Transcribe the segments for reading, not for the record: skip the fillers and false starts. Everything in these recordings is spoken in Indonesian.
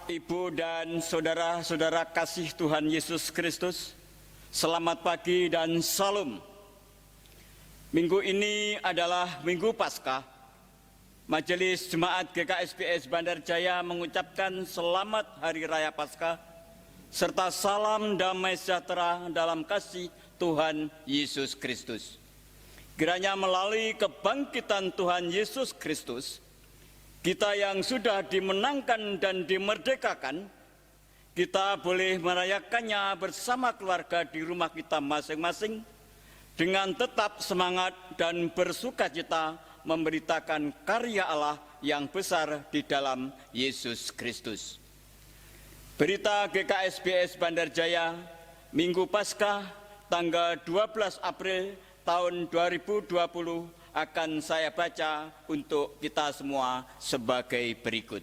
Ibu dan saudara-saudara kasih Tuhan Yesus Kristus, selamat pagi dan salam. Minggu ini adalah Minggu Paskah. Majelis Jemaat GKSBS Bandar Jaya mengucapkan selamat Hari Raya Paskah serta salam damai sejahtera dalam kasih Tuhan Yesus Kristus. Kiranya melalui kebangkitan Tuhan Yesus Kristus, kita yang sudah dimenangkan dan dimerdekakan, kita boleh merayakannya bersama keluarga di rumah kita masing-masing dengan tetap semangat dan bersukacita memberitakan karya Allah yang besar di dalam Yesus Kristus. Berita GKSBS Bandar Jaya, Minggu Paskah, tanggal 12 April tahun 2020, akan saya baca untuk kita semua sebagai berikut.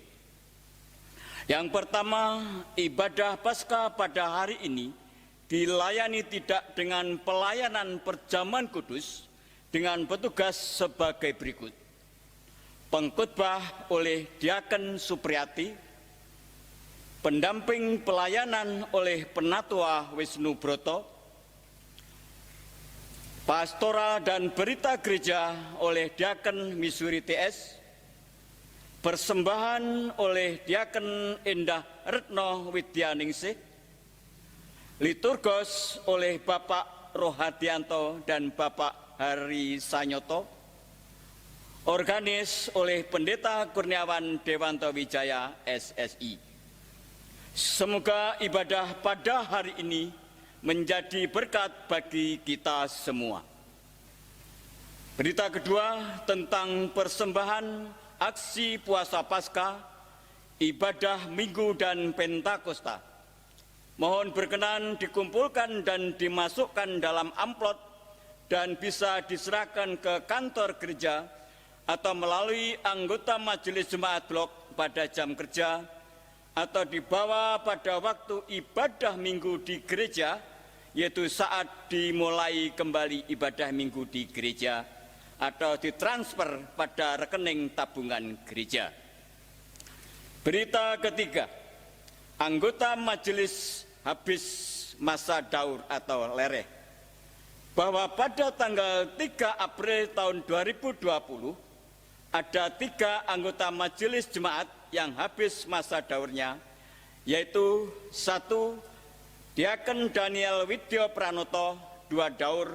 Yang pertama, ibadah Paskah pada hari ini dilayani tidak dengan pelayanan perjamuan kudus dengan petugas sebagai berikut. Pengkhotbah oleh Diaken Supriyati, pendamping pelayanan oleh Penatua Wisnu Broto, pastoral dan berita gereja oleh Diaken Missouri TS, persembahan oleh Diaken Indah Retno Widyaningsih, liturgos oleh Bapak Rohadianto dan Bapak Hari Sanyoto, organis oleh Pendeta Kurniawan Dewanto Wijaya SSI. Semoga ibadah pada hari ini menjadi berkat bagi kita semua. Berita kedua tentang persembahan aksi puasa Paskah, ibadah Minggu dan Pentakosta. Mohon berkenan dikumpulkan dan dimasukkan dalam amplop dan bisa diserahkan ke kantor gereja atau melalui anggota Majelis Jemaat Blok pada jam kerja atau dibawa pada waktu ibadah Minggu di gereja, yaitu saat dimulai kembali ibadah Minggu di gereja atau ditransfer pada rekening tabungan gereja. Berita ketiga, anggota majelis habis masa daur atau lereh, bahwa pada tanggal 3 April tahun 2020 ada 3 anggota majelis jemaat yang habis masa daurnya, yaitu 1. Diaken Daniel Widyo Pranoto 2 daur,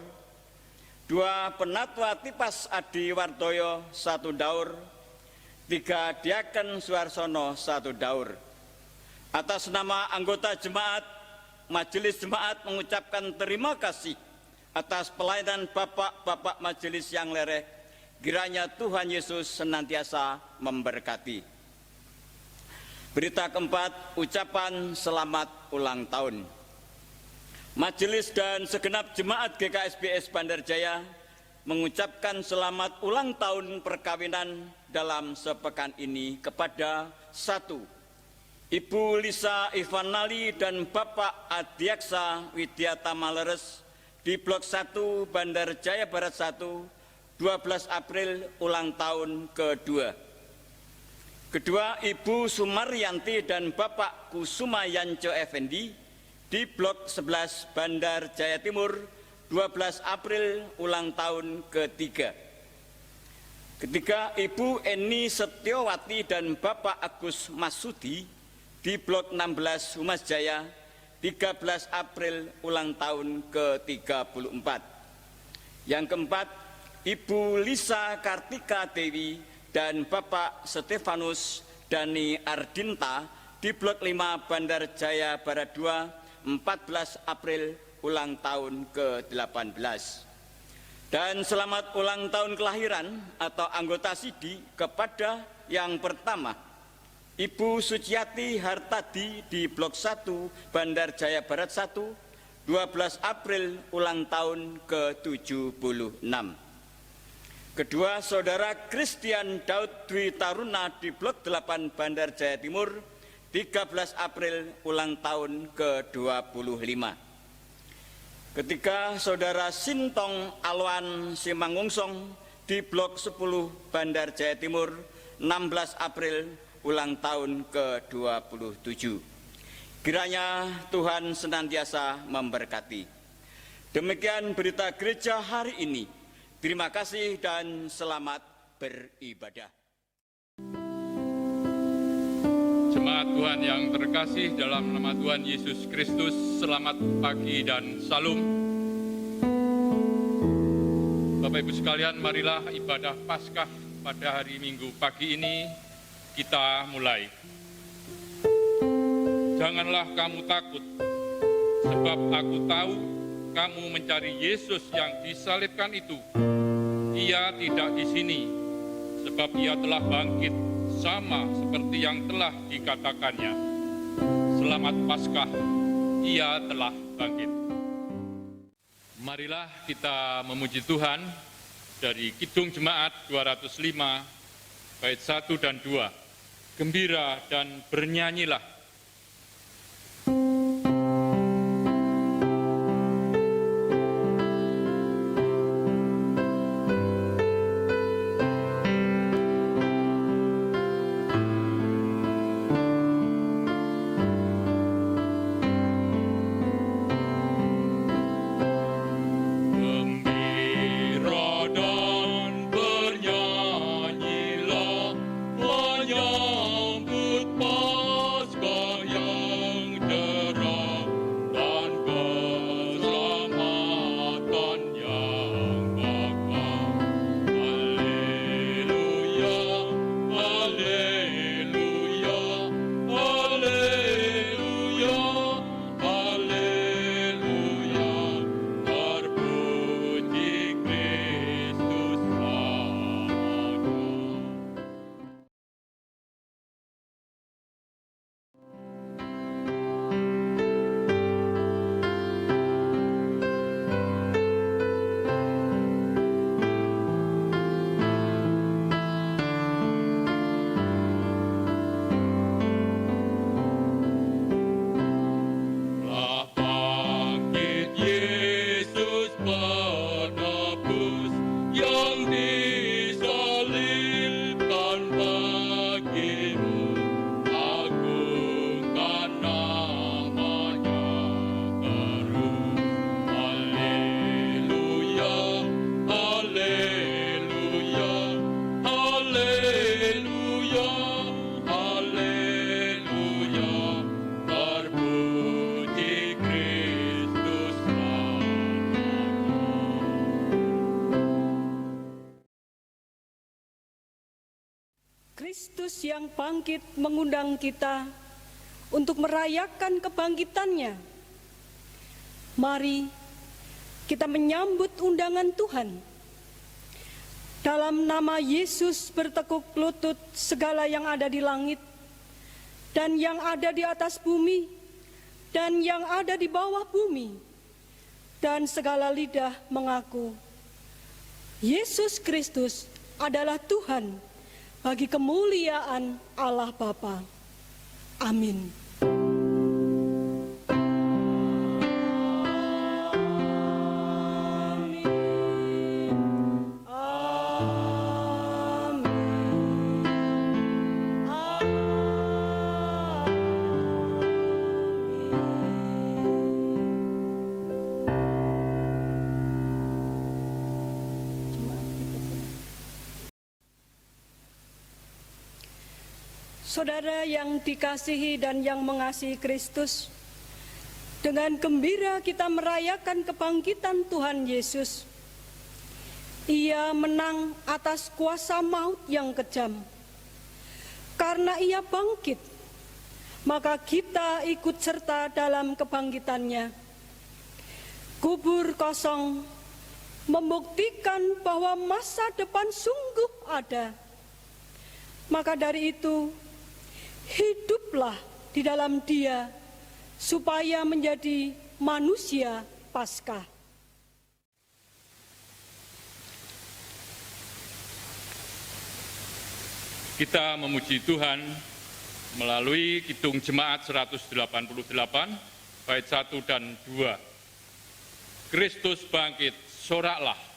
2 Penatua Tipas Adi Wardoyo 1 daur, 3 Diaken Suarsono 1 daur. Atas nama anggota jemaat, Majelis Jemaat mengucapkan terima kasih atas pelayanan bapak-bapak majelis yang lereh. Kiranya Tuhan Yesus senantiasa memberkati. Berita keempat, ucapan selamat ulang tahun. Majelis dan segenap jemaat GKSBS Bandar Jaya mengucapkan selamat ulang tahun perkawinan dalam sepekan ini kepada 1. Ibu Lisa Ivanali dan Bapak Adiaksa Widyata Maleres di Blok 1 Bandar Jaya Barat 1, 12 April ulang tahun kedua. Kedua, Ibu Sumaryanti dan Bapak Kusuma Yanco Effendi di Blok 11 Bandar Jaya Timur, 12 April ulang tahun ketiga. Ketiga, Ibu Eni Setiawati dan Bapak Agus Masudi di Blok 16 Humas Jaya, 13 April ulang tahun ke-34. Yang keempat, Ibu Lisa Kartika Dewi dan Bapak Stefanus Dani Ardinta di Blok 5 Bandar Jaya Barat 2, 14 April ulang tahun ke-18. Dan selamat ulang tahun kelahiran atau anggota SIDI kepada yang pertama, Ibu Suciati Hartadi di Blok 1 Bandar Jaya Barat 1, 12 April ulang tahun ke-76. Kedua, Saudara Christian Daud Dwi Taruna di Blok 8 Bandar Jaya Timur, 13 April ulang tahun ke-25. Ketiga, Saudara Sintong Alwan Simangungsong di Blok 10 Bandar Jaya Timur, 16 April ulang tahun ke-27. Kiranya Tuhan senantiasa memberkati. Demikian berita gereja hari ini. Terima kasih dan selamat beribadah. Jemaat Tuhan yang terkasih dalam nama Tuhan Yesus Kristus, selamat pagi dan salam. Bapak Ibu sekalian, marilah ibadah Paskah pada hari Minggu pagi ini kita mulai. Janganlah kamu takut, sebab aku tahu kamu mencari Yesus yang disalibkan itu. Ia tidak di sini, sebab ia telah bangkit, sama seperti yang telah dikatakannya. Selamat Paskah, ia telah bangkit. Marilah kita memuji Tuhan dari Kidung Jemaat 205, bait 1 dan 2. Gembira dan bernyanyilah. Kristus yang bangkit mengundang kita untuk merayakan kebangkitannya. Mari kita menyambut undangan Tuhan. Dalam nama Yesus bertekuk lutut segala yang ada di langit dan yang ada di atas bumi dan yang ada di bawah bumi, dan segala lidah mengaku Yesus Kristus adalah Tuhan, bagi kemuliaan Allah Bapa. Amin. Saudara yang dikasihi dan yang mengasihi Kristus, dengan gembira kita merayakan kebangkitan Tuhan Yesus. Ia menang atas kuasa maut yang kejam. Karena ia bangkit, maka kita ikut serta dalam kebangkitannya. Kubur kosong membuktikan bahwa masa depan sungguh ada. Maka dari itu, hiduplah di dalam Dia, supaya menjadi manusia Paskah. Kita memuji Tuhan melalui Kidung Jemaat 188, bait 1 dan 2. Kristus bangkit, soraklah.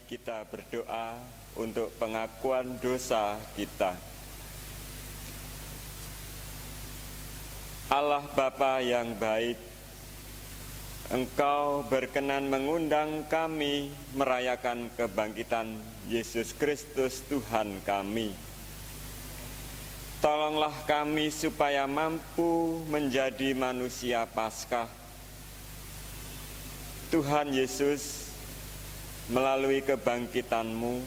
kita berdoa untuk pengakuan dosa kita. Allah Bapa yang baik, Engkau berkenan mengundang kami merayakan kebangkitan Yesus Kristus Tuhan kami. Tolonglah kami supaya mampu menjadi manusia Paskah. Tuhan Yesus, melalui kebangkitan-Mu,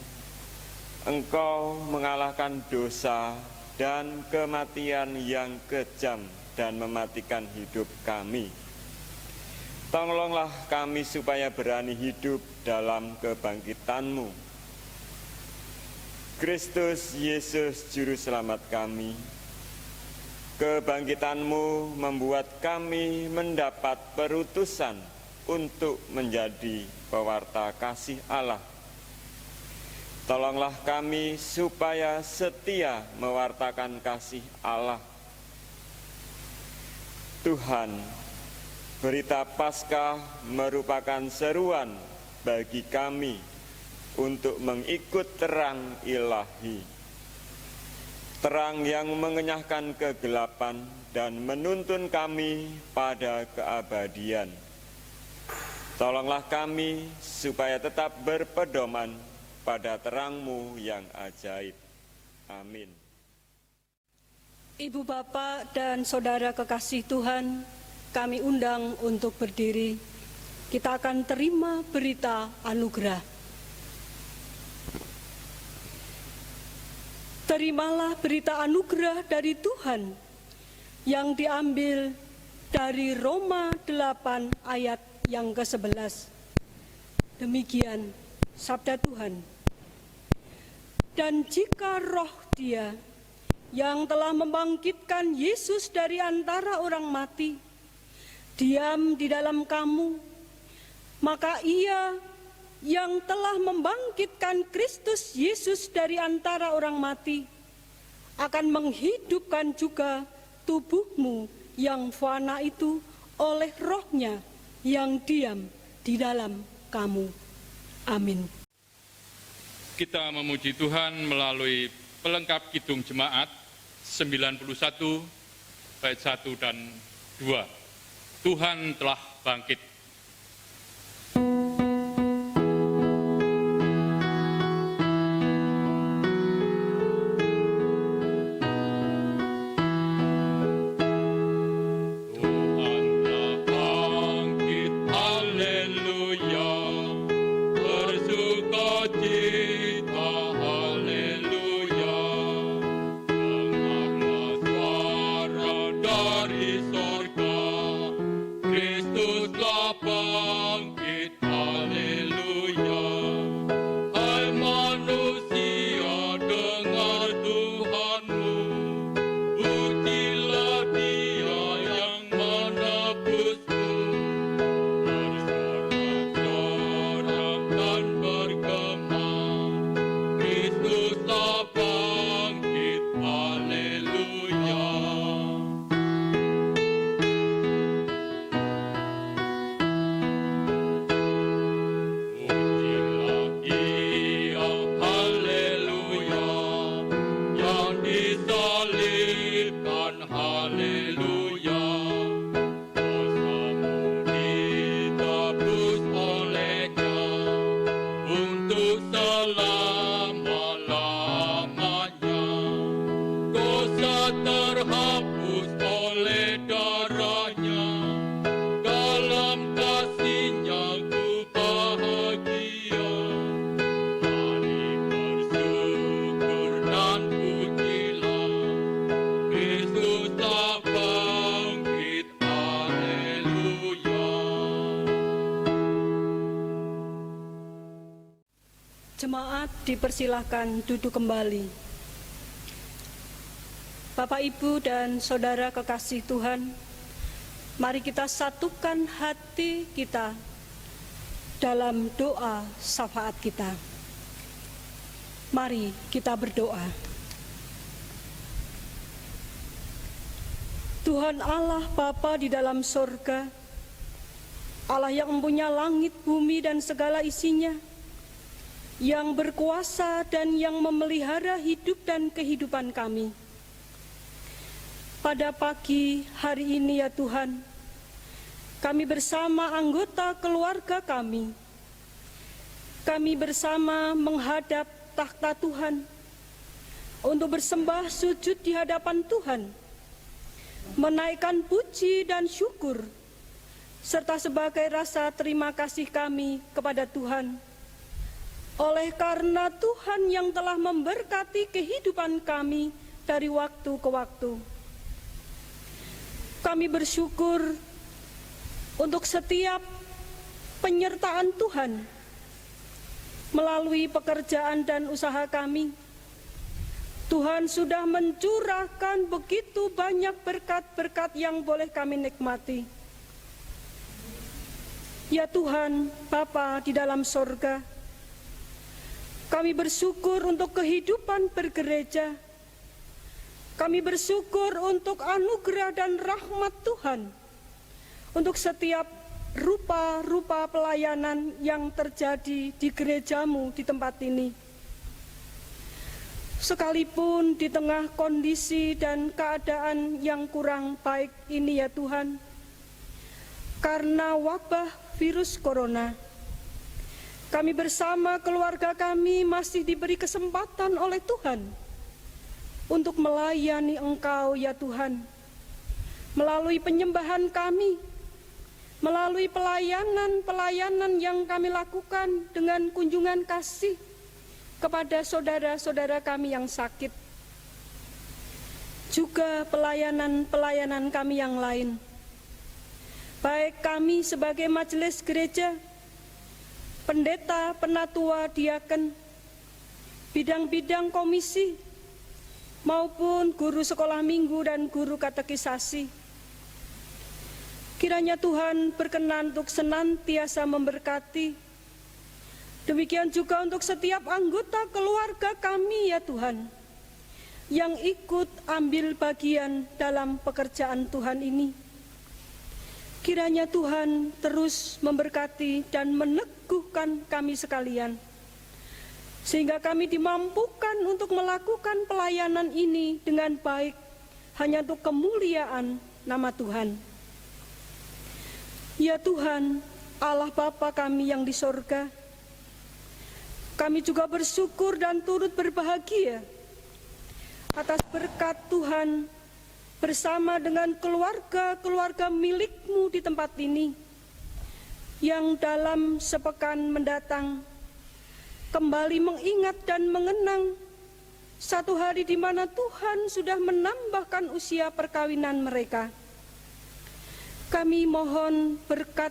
Engkau mengalahkan dosa dan kematian yang kejam dan mematikan hidup kami. Tolonglah kami supaya berani hidup dalam kebangkitan-Mu. Kristus Yesus Juru Selamat kami, kebangkitan-Mu membuat kami mendapat perutusan untuk menjadi pewarta kasih Allah. Tolonglah kami supaya setia mewartakan kasih Allah. Tuhan, berita Paskah merupakan seruan bagi kami untuk mengikut terang ilahi. Terang yang mengenyahkan kegelapan dan menuntun kami pada keabadian. Tolonglah kami supaya tetap berpedoman pada terang-Mu yang ajaib. Amin. Ibu bapak dan saudara kekasih Tuhan, kami undang untuk berdiri. Kita akan terima berita anugerah. Terimalah berita anugerah dari Tuhan yang diambil dari Roma 8 ayat yang ke-11. Demikian sabda Tuhan. Dan jika roh Dia yang telah membangkitkan Yesus dari antara orang mati diam di dalam kamu, maka Ia yang telah membangkitkan Kristus Yesus dari antara orang mati akan menghidupkan juga tubuhmu yang fana itu oleh Roh-Nya yang diam di dalam kamu. Amin. Kita memuji Tuhan melalui pelengkap Kidung Jemaat 91 bait 1 dan 2. Tuhan telah bangkit. Jemaat dipersilahkan duduk kembali. Bapak, Ibu, dan saudara kekasih Tuhan, mari kita satukan hati kita dalam doa syafaat kita. Mari kita berdoa. Tuhan Allah Bapa di dalam sorga, Allah yang mempunyai langit, bumi, dan segala isinya, yang berkuasa dan yang memelihara hidup dan kehidupan kami. Pada pagi hari ini ya Tuhan, kami bersama anggota keluarga kami bersama menghadap takhta Tuhan untuk bersembah sujud di hadapan Tuhan, menaikkan puji dan syukur, serta sebagai rasa terima kasih kami kepada Tuhan, oleh karena Tuhan yang telah memberkati kehidupan kami dari waktu ke waktu. Kami bersyukur untuk setiap penyertaan Tuhan melalui pekerjaan dan usaha kami. Tuhan sudah mencurahkan begitu banyak berkat-berkat yang boleh kami nikmati. Ya Tuhan, Bapa di dalam sorga, kami bersyukur untuk kehidupan bergereja. Kami bersyukur untuk anugerah dan rahmat Tuhan, untuk setiap rupa-rupa pelayanan yang terjadi di gerejamu di tempat ini. Sekalipun di tengah kondisi dan keadaan yang kurang baik ini ya Tuhan, karena wabah virus corona, kami bersama keluarga kami masih diberi kesempatan oleh Tuhan untuk melayani Engkau ya Tuhan, melalui penyembahan kami, melalui pelayanan yang kami lakukan dengan kunjungan kasih kepada saudara-saudara kami yang sakit, juga pelayanan kami yang lain, baik kami sebagai majelis gereja, pendeta, penatua, diaken, bidang-bidang komisi, maupun guru sekolah minggu dan guru katekisasi. Kiranya Tuhan berkenan untuk senantiasa memberkati. Demikian juga untuk setiap anggota keluarga kami ya Tuhan, yang ikut ambil bagian dalam pekerjaan Tuhan ini. Kiranya Tuhan terus memberkati dan meneguhkan kami sekalian, sehingga kami dimampukan untuk melakukan pelayanan ini dengan baik, hanya untuk kemuliaan nama Tuhan. Ya Tuhan, Allah Bapa kami yang di sorga, kami juga bersyukur dan turut berbahagia atas berkat Tuhan bersama dengan keluarga-keluarga milik-Mu di tempat ini, yang dalam sepekan mendatang kembali mengingat dan mengenang satu hari di mana Tuhan sudah menambahkan usia perkawinan mereka. Kami mohon berkat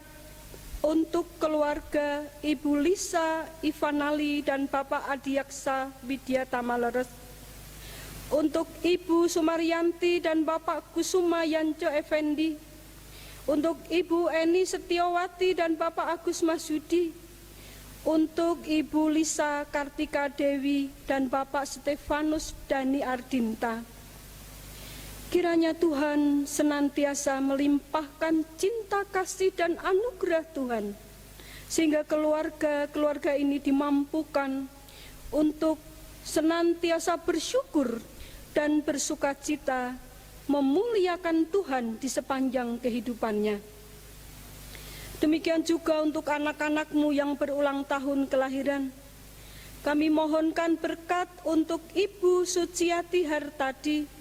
untuk keluarga Ibu Lisa Ivanali dan Bapak Adiaksa Widyata Maleres, untuk Ibu Sumaryanti dan Bapak Kusuma Yanco Effendi, untuk Ibu Eni Setiawati dan Bapak Agus Masudi, untuk Ibu Lisa Kartika Dewi dan Bapak Stefanus Dani Ardinta. Kiranya Tuhan senantiasa melimpahkan cinta kasih dan anugerah Tuhan, sehingga keluarga-keluarga ini dimampukan untuk senantiasa bersyukur dan bersukacita memuliakan Tuhan di sepanjang kehidupannya. Demikian juga untuk anak-anak-Mu yang berulang tahun kelahiran. Kami mohonkan berkat untuk Ibu Suciati Hartadi,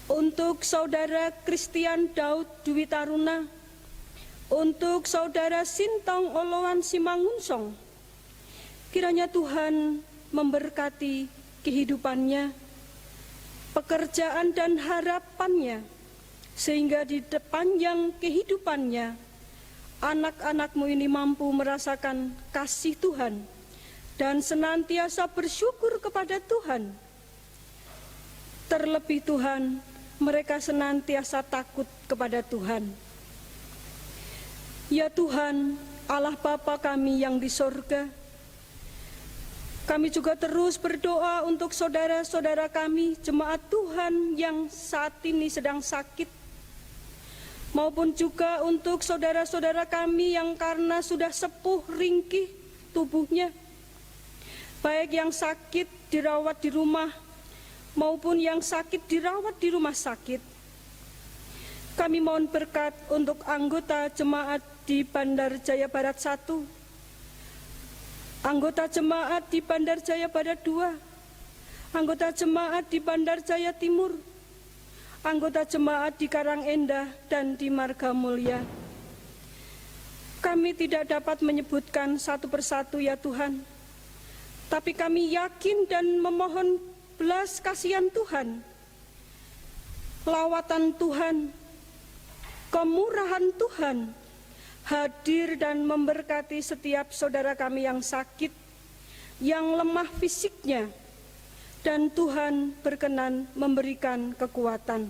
untuk Saudara Christian Daud Dwi Taruna, untuk Saudara Sintong Olowan Simangunsong. Kiranya Tuhan memberkati kehidupannya, pekerjaan dan harapannya, sehingga di sepanjang kehidupannya anak-anak-Mu ini mampu merasakan kasih Tuhan dan senantiasa bersyukur kepada Tuhan. Terlebih Tuhan, mereka senantiasa takut kepada Tuhan. Ya Tuhan, Allah Bapa kami yang di sorga, kami juga terus berdoa untuk saudara-saudara kami, jemaat Tuhan yang saat ini sedang sakit, maupun juga untuk saudara-saudara kami yang karena sudah sepuh ringkih tubuhnya. baik yang sakit dirawat di rumah maupun yang sakit dirawat di rumah sakit. Kami mohon berkat untuk anggota jemaat di Bandar Jaya Barat 1, anggota jemaat di Bandar Jaya Barat 2, anggota jemaat di Bandar Jaya Timur, anggota jemaat di Karangendah dan di Margamulya. Kami tidak dapat menyebutkan satu persatu ya Tuhan, tapi kami yakin dan memohon belas kasihan Tuhan, lawatan Tuhan, kemurahan Tuhan hadir dan memberkati setiap saudara kami yang sakit, yang lemah fisiknya, dan Tuhan berkenan memberikan kekuatan.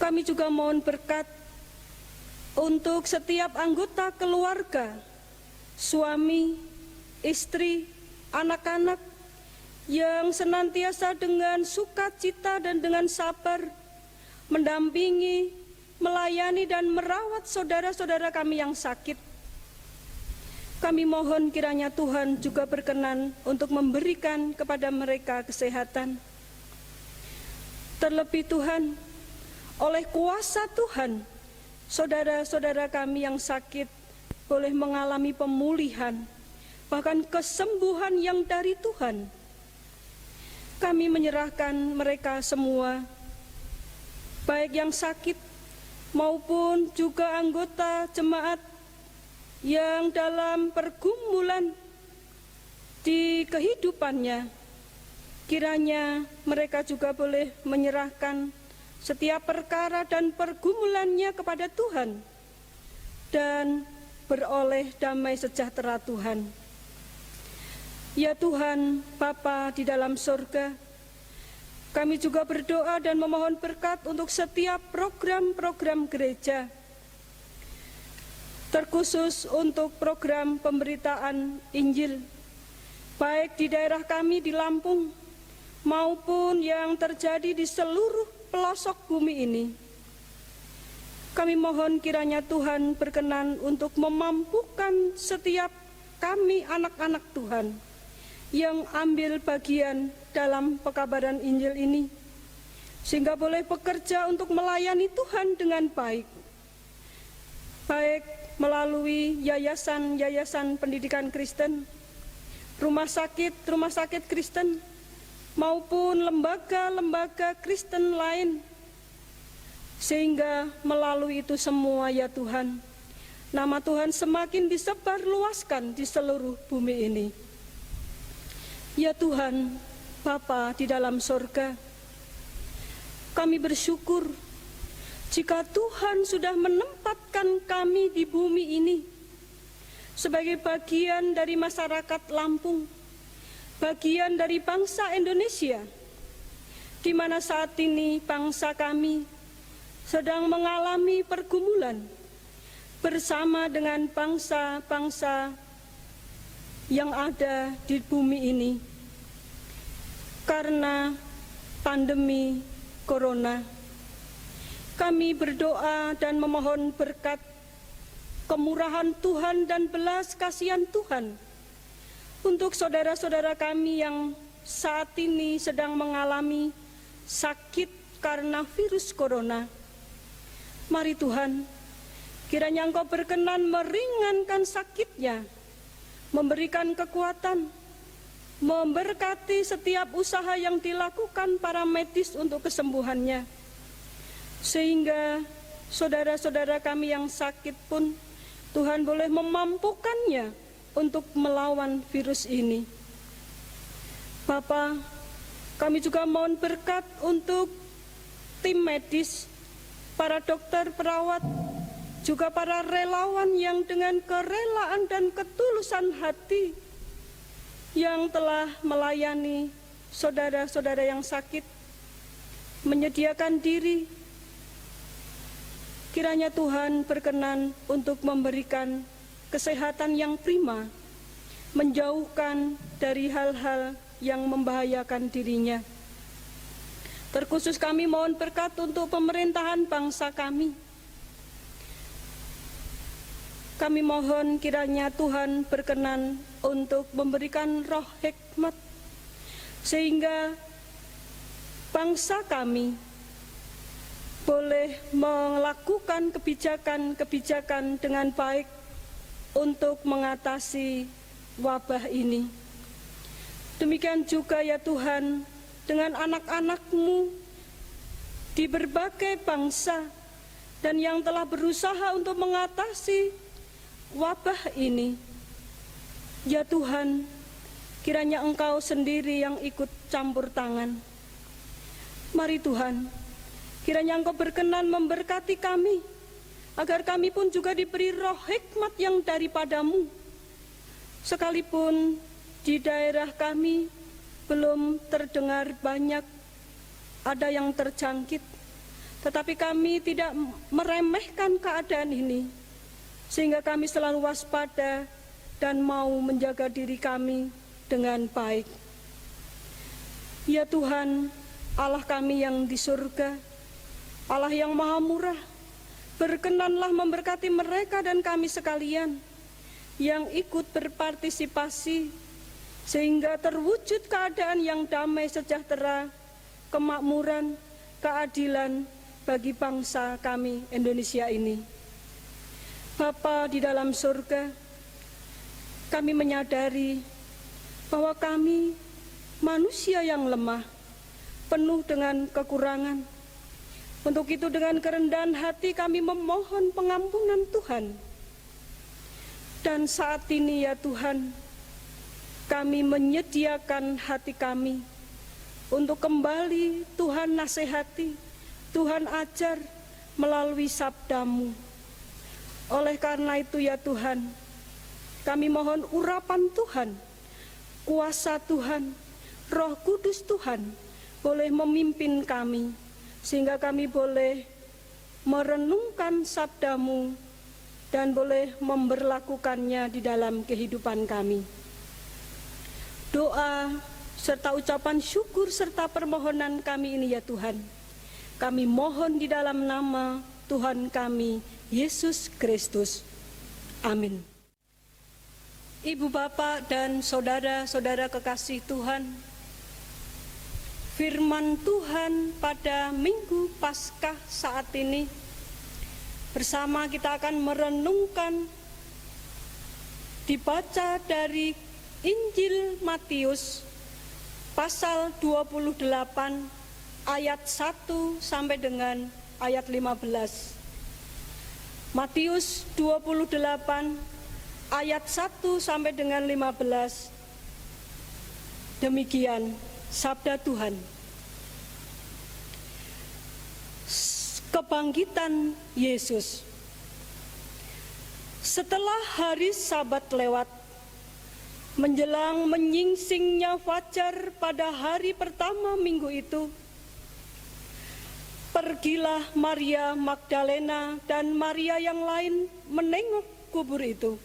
Kami juga mohon berkat untuk setiap anggota keluarga, suami, istri, anak-anak, yang senantiasa dengan sukacita dan dengan sabar mendampingi, melayani dan merawat saudara-saudara kami yang sakit. Kami mohon kiranya Tuhan juga berkenan untuk memberikan kepada mereka kesehatan. Terlebih Tuhan, oleh kuasa Tuhan, saudara-saudara kami yang sakit boleh mengalami pemulihan, bahkan kesembuhan yang dari Tuhan. Kami menyerahkan mereka semua, baik yang sakit maupun juga anggota jemaat yang dalam pergumulan di kehidupannya. Kiranya mereka juga boleh menyerahkan setiap perkara dan pergumulannya kepada Tuhan dan beroleh damai sejahtera Tuhan. Ya Tuhan, Bapa di dalam surga, kami juga berdoa dan memohon berkat untuk setiap program-program gereja, terkhusus untuk program pemberitaan Injil, baik di daerah kami di Lampung maupun yang terjadi di seluruh pelosok bumi ini. Kami mohon kiranya Tuhan berkenan untuk memampukan setiap kami anak-anak Tuhan yang ambil bagian dalam pekabaran Injil ini, sehingga boleh bekerja untuk melayani Tuhan dengan baik, baik melalui yayasan-yayasan pendidikan Kristen, rumah sakit Kristen, maupun lembaga-lembaga Kristen lain, sehingga melalui itu semua ya Tuhan, nama Tuhan semakin disebarluaskan di seluruh bumi ini. Ya Tuhan, Bapa di dalam surga, kami bersyukur jika Tuhan sudah menempatkan kami di bumi ini sebagai bagian dari masyarakat Lampung, bagian dari bangsa Indonesia, di mana saat ini bangsa kami sedang mengalami pergumulan bersama dengan bangsa-bangsa yang ada di bumi ini karena pandemi corona. Kami berdoa dan memohon berkat kemurahan Tuhan dan belas kasihan Tuhan untuk saudara-saudara kami yang saat ini sedang mengalami sakit karena virus corona. Mari Tuhan, kiranya Engkau berkenan meringankan sakitnya, memberikan kekuatan, memberkati setiap usaha yang dilakukan para medis untuk kesembuhannya, sehingga saudara-saudara kami yang sakit pun Tuhan boleh memampukannya untuk melawan virus ini. Bapa, kami juga mohon berkat untuk tim medis, para dokter, perawat, juga para relawan yang dengan kerelaan dan ketulusan hati yang telah melayani saudara-saudara yang sakit, menyediakan diri. Kiranya Tuhan berkenan untuk memberikan kesehatan yang prima, menjauhkan dari hal-hal yang membahayakan dirinya. Terkhusus kami mohon berkat untuk pemerintahan bangsa kami. Kami mohon kiranya Tuhan berkenan untuk memberikan roh hikmat, sehingga bangsa kami boleh melakukan kebijakan-kebijakan dengan baik untuk mengatasi wabah ini. Demikian juga ya Tuhan, dengan anak-anak-Mu di berbagai bangsa dan yang telah berusaha untuk mengatasi wabah ini. Ya Tuhan, kiranya Engkau sendiri yang ikut campur tangan. Mari Tuhan, kiranya Engkau berkenan memberkati kami, agar kami pun juga diberi roh hikmat yang daripada-Mu. Sekalipun di daerah kami belum terdengar banyak ada yang terjangkit, tetapi kami tidak meremehkan keadaan ini, sehingga kami selalu waspada dan mau menjaga diri kami dengan baik. Ya Tuhan, Allah kami yang di surga, Allah yang maha murah, berkenanlah memberkati mereka dan kami sekalian yang ikut berpartisipasi, sehingga terwujud keadaan yang damai sejahtera, kemakmuran, keadilan bagi bangsa kami Indonesia ini. Bapa di dalam surga, kami menyadari bahwa kami manusia yang lemah, penuh dengan kekurangan. Untuk itu dengan kerendahan hati kami memohon pengampunan Tuhan. Dan saat ini ya Tuhan, kami menyediakan hati kami untuk kembali Tuhan nasihati, Tuhan ajar melalui sabda-Mu. Oleh karena itu ya Tuhan, kami mohon urapan Tuhan, kuasa Tuhan, Roh Kudus Tuhan boleh memimpin kami, sehingga kami boleh merenungkan sabda-Mu dan boleh memberlakukannya di dalam kehidupan kami. Doa serta ucapan syukur serta permohonan kami ini ya Tuhan, kami mohon di dalam nama Tuhan kami, Yesus Kristus. Amin. Ibu, Bapak, dan saudara-saudara kekasih Tuhan, firman Tuhan pada Minggu Paskah saat ini, bersama kita akan merenungkan, dibaca dari Injil Matius, pasal 28, ayat 1 sampai dengan ayat 15. Matius 28, ayat 1 sampai dengan 15. Demikian sabda Tuhan. Kebangkitan Yesus. Setelah hari Sabat lewat, menjelang menyingsingnya fajar pada hari pertama minggu itu, pergilah Maria Magdalena dan Maria yang lain menengok kubur itu.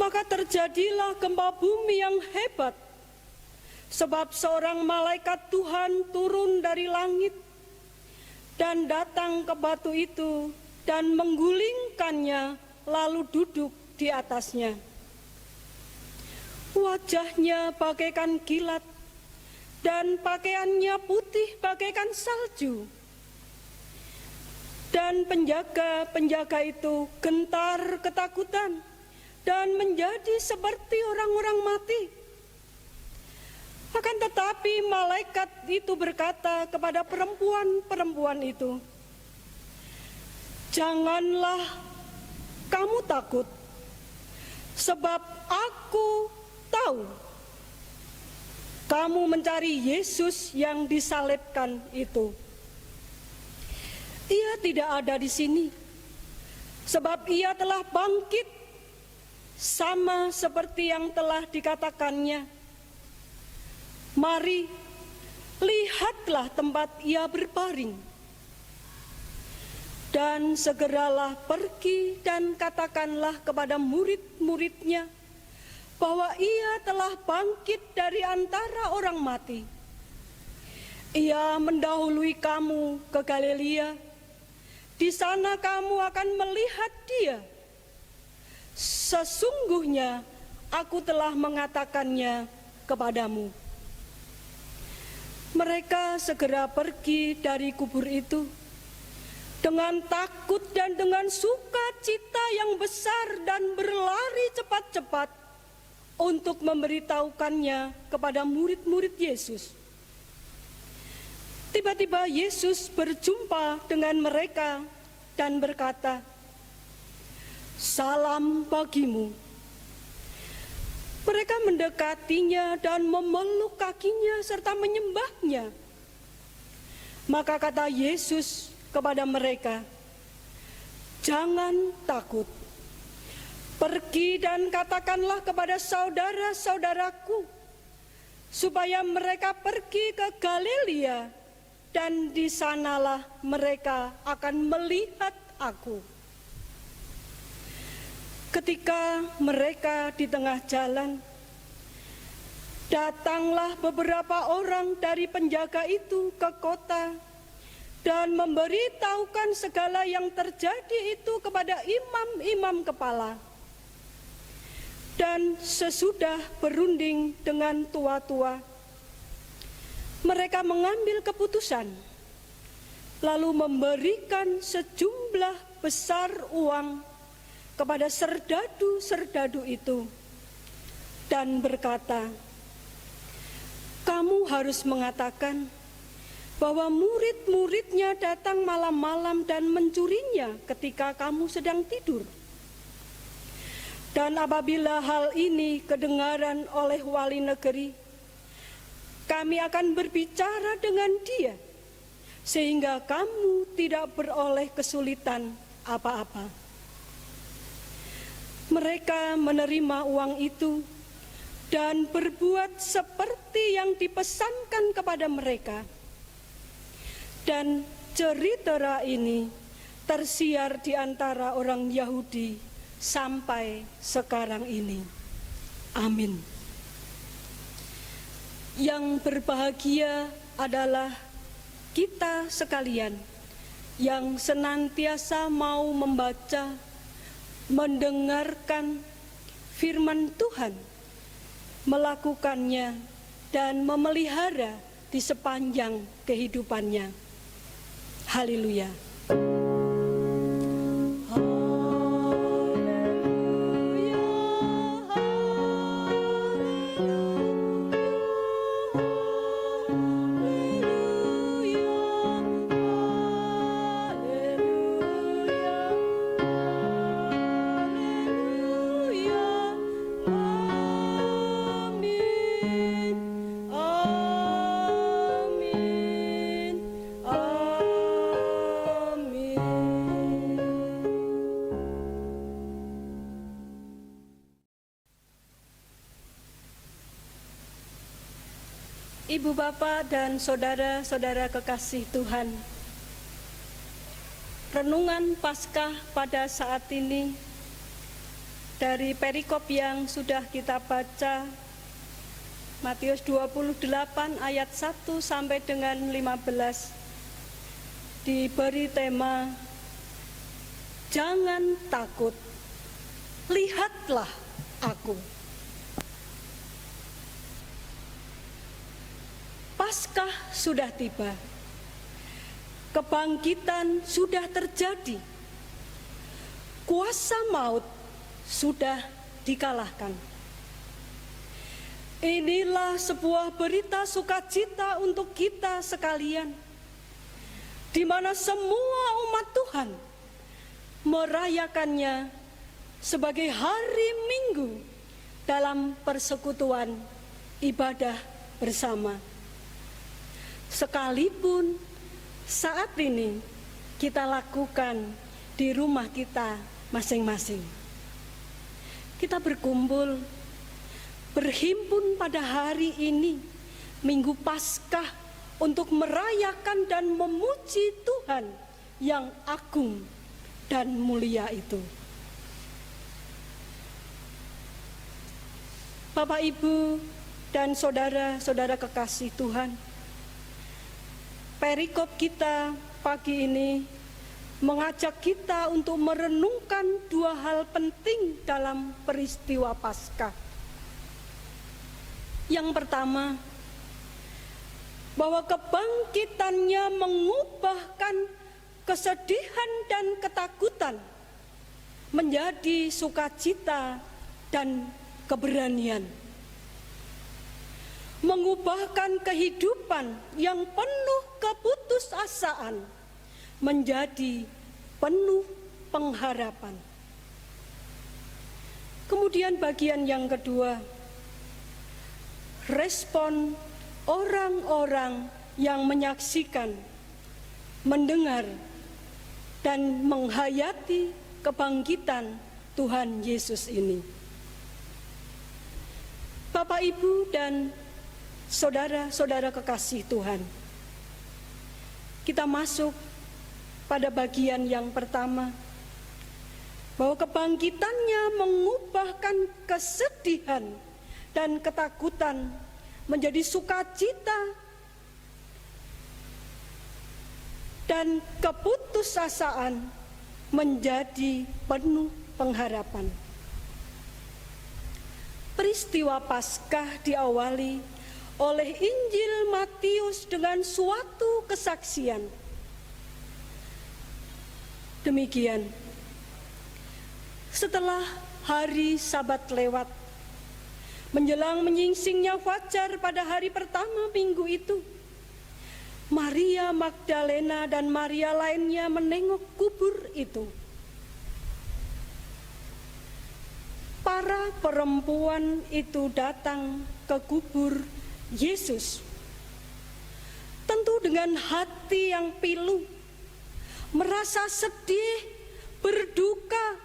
Maka terjadilah gempa bumi yang hebat, sebab seorang malaikat Tuhan turun dari langit dan datang ke batu itu dan menggulingkannya, lalu duduk di atasnya. Wajahnya bagaikan kilat dan pakaiannya putih bagaikan salju. Dan penjaga-penjaga itu gentar ketakutan dan menjadi seperti orang-orang mati. Akan tetapi malaikat itu berkata kepada perempuan-perempuan itu, "Janganlah kamu takut, sebab aku tahu kamu mencari Yesus yang disalibkan itu. Ia tidak ada di sini, sebab ia telah bangkit sama seperti yang telah dikatakannya. Mari, lihatlah tempat ia berbaring. Dan segeralah pergi dan katakanlah kepada murid-muridnya bahwa ia telah bangkit dari antara orang mati. Ia mendahului kamu ke Galilea. Di sana kamu akan melihat dia. Sesungguhnya aku telah mengatakannya kepadamu." Mereka segera pergi dari kubur itu dengan takut dan dengan sukacita yang besar dan berlari cepat-cepat untuk memberitahukannya kepada murid-murid Yesus. Tiba-tiba Yesus berjumpa dengan mereka dan berkata, "Salam bagimu." Mereka mendekatinya dan memeluk kakinya serta menyembahnya. Maka kata Yesus kepada mereka, "Jangan takut. Pergi dan katakanlah kepada saudara-saudaraku, supaya mereka pergi ke Galilea, dan di sanalah mereka akan melihat aku." Ketika mereka di tengah jalan, datanglah beberapa orang dari penjaga itu ke kota dan memberitahukan segala yang terjadi itu kepada imam-imam kepala. Dan sesudah berunding dengan tua-tua, mereka mengambil keputusan, lalu memberikan sejumlah besar uang kepada serdadu-serdadu itu dan berkata, "Kamu harus mengatakan bahwa murid-muridnya datang malam-malam dan mencurinya ketika kamu sedang tidur. Dan apabila hal ini kedengaran oleh wali negeri, kami akan berbicara dengan dia, sehingga kamu tidak beroleh kesulitan apa-apa." Mereka menerima uang itu dan berbuat seperti yang dipesankan kepada mereka. Dan cerita ini tersiar di antara orang Yahudi sampai sekarang ini. Amin. Yang berbahagia adalah kita sekalian yang senantiasa mau membaca, mendengarkan firman Tuhan, melakukannya dan memelihara di sepanjang kehidupannya. Haleluya. Ibu bapak dan saudara-saudara kekasih Tuhan, renungan Paskah pada saat ini dari perikop yang sudah kita baca, Matius 28 ayat 1 sampai dengan 15, diberi tema, "Jangan takut, lihatlah aku." Paskah sudah tiba, kebangkitan sudah terjadi, kuasa maut sudah dikalahkan. Inilah sebuah berita sukacita untuk kita sekalian, di mana semua umat Tuhan merayakannya sebagai hari Minggu dalam persekutuan ibadah bersama. Sekalipun saat ini kita lakukan di rumah kita masing-masing. Kita berkumpul, berhimpun pada hari ini, Minggu Paskah, untuk merayakan dan memuji Tuhan yang agung dan mulia itu. Bapak, Ibu, dan saudara-saudara kekasih Tuhan, perikop kita pagi ini mengajak kita untuk merenungkan dua hal penting dalam peristiwa Paskah. Yang pertama, bahwa kebangkitannya mengubahkan kesedihan dan ketakutan menjadi sukacita dan keberanian. Mengubahkan kehidupan yang penuh keputusasaan menjadi penuh pengharapan. Kemudian bagian yang kedua, respon orang-orang yang menyaksikan, mendengar, dan menghayati kebangkitan Tuhan Yesus ini. Bapak, Ibu, dan saudara-saudara kekasih Tuhan, kita masuk pada bagian yang pertama, bahwa kebangkitannya mengubahkan kesedihan dan ketakutan menjadi sukacita dan keputusasaan menjadi penuh pengharapan. Peristiwa Paskah diawali oleh Injil Matius dengan suatu kesaksian. Demikian, setelah hari Sabat lewat, menjelang menyingsingnya fajar pada hari pertama minggu itu, Maria Magdalena dan Maria lainnya menengok kubur itu. Para perempuan itu datang ke kubur Yesus, tentu dengan hati yang pilu, merasa sedih, berduka,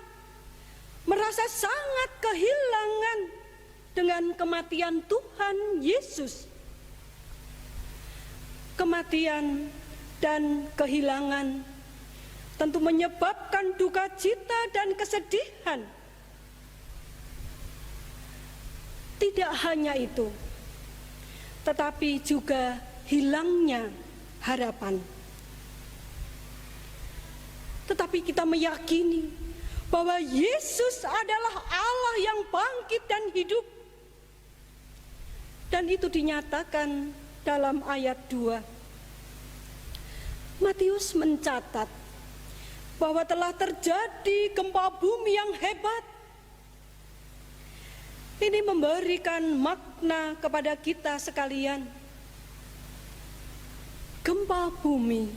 merasa sangat kehilangan dengan kematian Tuhan Yesus. Kematian dan kehilangan tentu menyebabkan duka cita dan kesedihan. Tidak hanya itu, tetapi juga hilangnya harapan. Tetapi kita meyakini bahwa Yesus adalah Allah yang bangkit dan hidup. Dan itu dinyatakan dalam ayat 2. Matius mencatat bahwa telah terjadi gempa bumi yang hebat. Ini memberikan makna kepada kita sekalian. Gempa bumi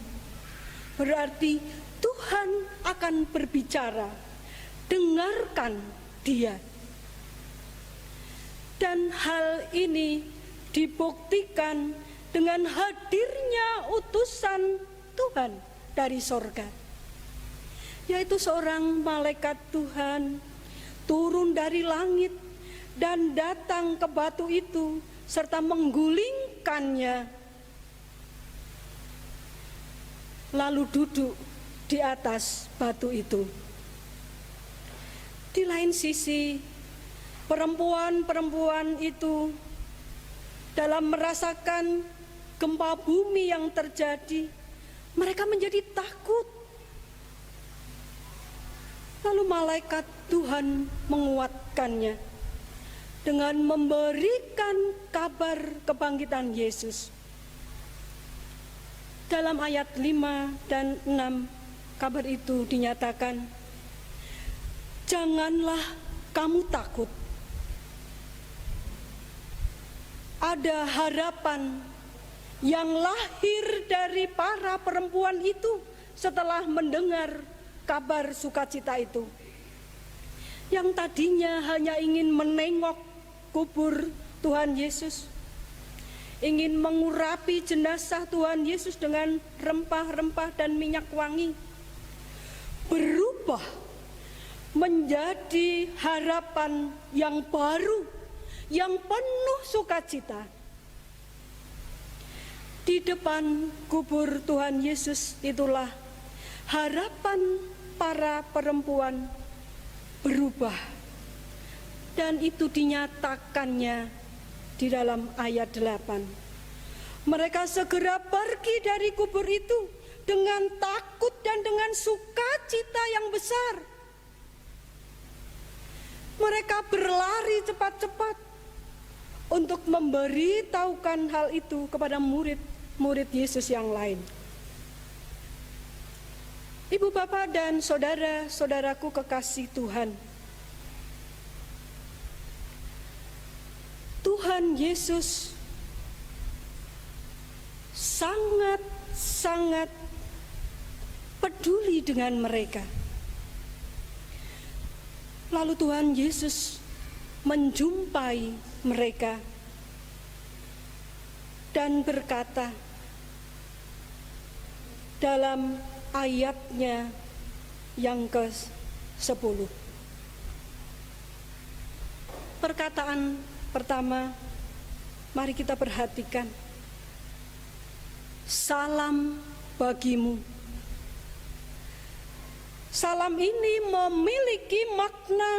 berarti Tuhan akan berbicara, dengarkan Dia. Dan hal ini dibuktikan dengan hadirnya utusan Tuhan dari sorga, yaitu seorang malaikat Tuhan turun dari langit dan datang ke batu itu serta menggulingkannya, lalu duduk di atas batu itu. Di lain sisi, perempuan-perempuan itu dalam merasakan gempa bumi yang terjadi, mereka menjadi takut. Lalu malaikat Tuhan menguatkannya dengan memberikan kabar kebangkitan Yesus. Dalam ayat 5 dan 6, kabar itu dinyatakan, janganlah kamu takut. Ada harapan yang lahir dari para perempuan itu setelah mendengar kabar sukacita itu. Yang tadinya hanya ingin menengok kubur Tuhan Yesus, ingin mengurapi jenazah Tuhan Yesus dengan rempah-rempah dan minyak wangi, berubah menjadi harapan yang baru, yang penuh sukacita. Di depan kubur Tuhan Yesus itulah harapan para perempuan berubah. Dan itu dinyatakannya di dalam ayat 8. Mereka segera pergi dari kubur itu dengan takut dan dengan sukacita yang besar. Mereka berlari cepat-cepat untuk memberitahukan hal itu kepada murid-murid Yesus yang lain. Ibu, bapak, dan saudara-saudaraku kekasih Tuhan, Tuhan Yesus sangat peduli dengan mereka. Lalu Tuhan Yesus menjumpai mereka dan berkata dalam ayatnya yang ke-10. Perkataan pertama, mari kita perhatikan. Salam bagimu. Salam ini memiliki makna